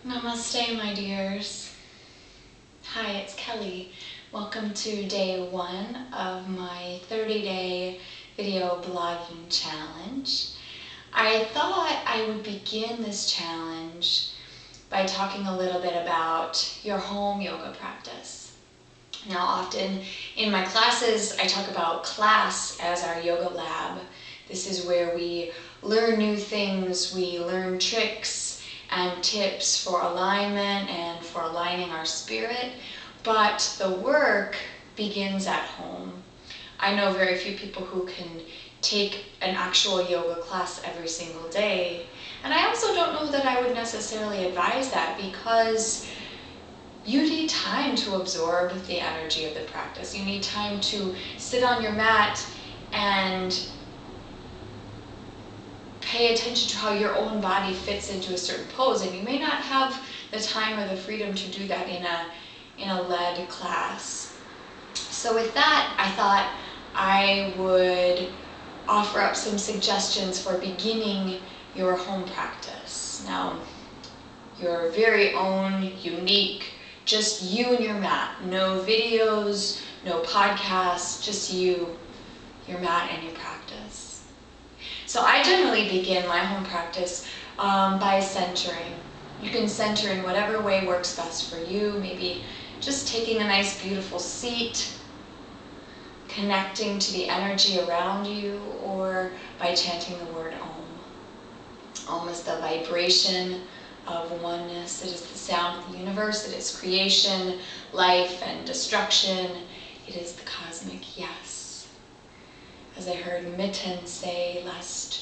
Namaste, my dears. Hi, it's Kelly. Welcome to day 1 of my 30-day video blogging challenge. I thought I would begin this challenge by talking a little bit about your home yoga practice. Now, often in my classes, I talk about class as our yoga lab. This is where we learn new things, we learn tricks and tips for alignment and for aligning our spirit, but the work begins at home. I know very few people who can take an actual yoga class every single day, and I also don't know that I would necessarily advise that, because you need time to absorb the energy of the practice. You need time to sit on your mat and pay attention to how your own body fits into a certain pose, and you may not have the time or the freedom to do that in a led class. So with that, I thought I would offer up some suggestions for beginning your home practice. Now, your very own, unique, just you and your mat. No videos, no podcasts, just you, your mat, and your practice. So I generally begin my home practice by centering. You can center in whatever way works best for you. Maybe just taking a nice, beautiful seat, connecting to the energy around you, or by chanting the word Om. Om is the vibration of oneness. It is the sound of the universe. It is creation, life, and destruction. It is the cosmic yes. As I heard Mitten say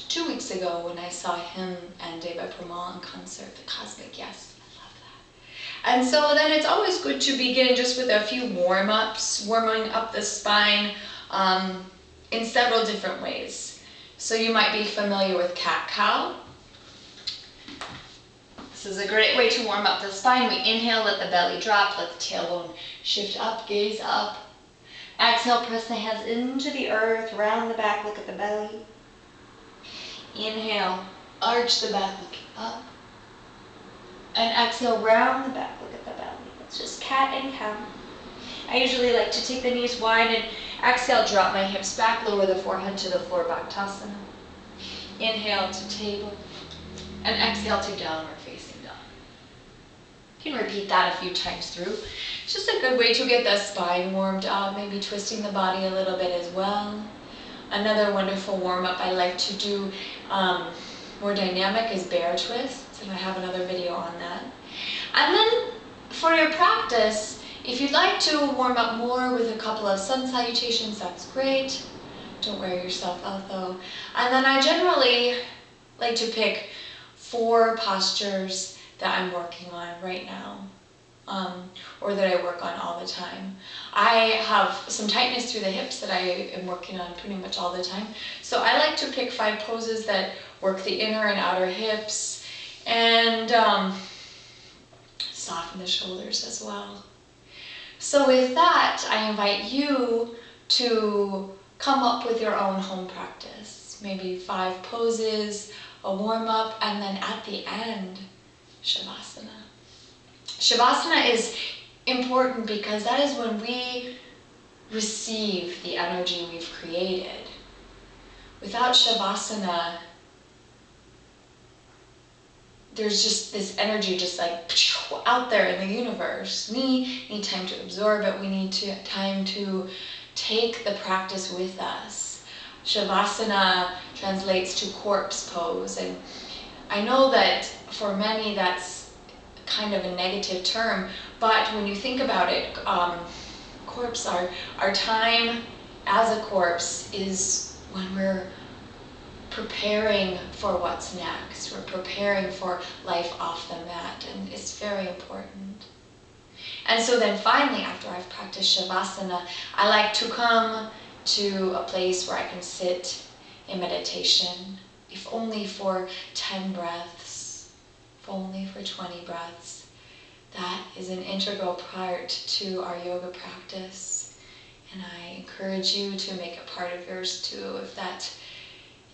2 weeks ago when I saw him and Deva Premal in concert, the cosmic yes. I love that. And so then it's always good to begin just with a few warm-ups, warming up the spine in several different ways. So you might be familiar with cat-cow. This is a great way to warm up the spine. We inhale, let the belly drop, let the tailbone shift up, gaze up. Exhale, press the hands into the earth, round the back, look at the belly. Inhale, arch the back, look up. And exhale, round the back, look at the belly. It's just cat and cow. I usually like to take the knees wide and exhale, drop my hips back, lower the forehead to the floor, Bhaktasana. Inhale to table, and exhale to downward facing dog. You can repeat that a few times through. It's just a good way to get the spine warmed up, maybe twisting the body a little bit as well. Another wonderful warm-up I like to do, more dynamic, is bear twists, and I have another video on that. And then for your practice, if you'd like to warm up more with a couple of sun salutations, that's great. Don't wear yourself out though. And then I generally like to pick 4 postures that I'm working on right now, or that I work on all the time. I have some tightness through the hips that I am working on pretty much all the time. So I like to pick 5 poses that work the inner and outer hips, and soften the shoulders as well. So with that, I invite you to come up with your own home practice. Maybe 5 poses, a warm-up, and then at the end, Shavasana. Shavasana is important because that is when we receive the energy we've created. Without Shavasana, there's just this energy just like out there in the universe. We need time to absorb it. We need time to take the practice with us. Shavasana translates to corpse pose, and I know that for many that's kind of a negative term, but when you think about it, corpse, our time as a corpse is when we're preparing for what's next. We're preparing for life off the mat, and it's very important. And so then finally, after I've practiced Shavasana, I like to come to a place where I can sit in meditation, if only for 10 breaths, if only for 20 breaths. That is an integral part to our yoga practice, and I encourage you to make it part of yours too, if that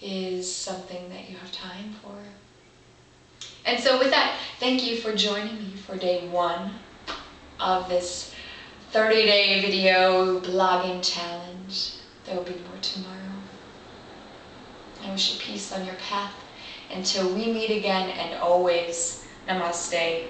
is something that you have time for. And so with that, Thank you for joining me for day 1 of this 30-day video blogging challenge. There will be more tomorrow. I wish you peace on your path. Until we meet again, and always, namaste.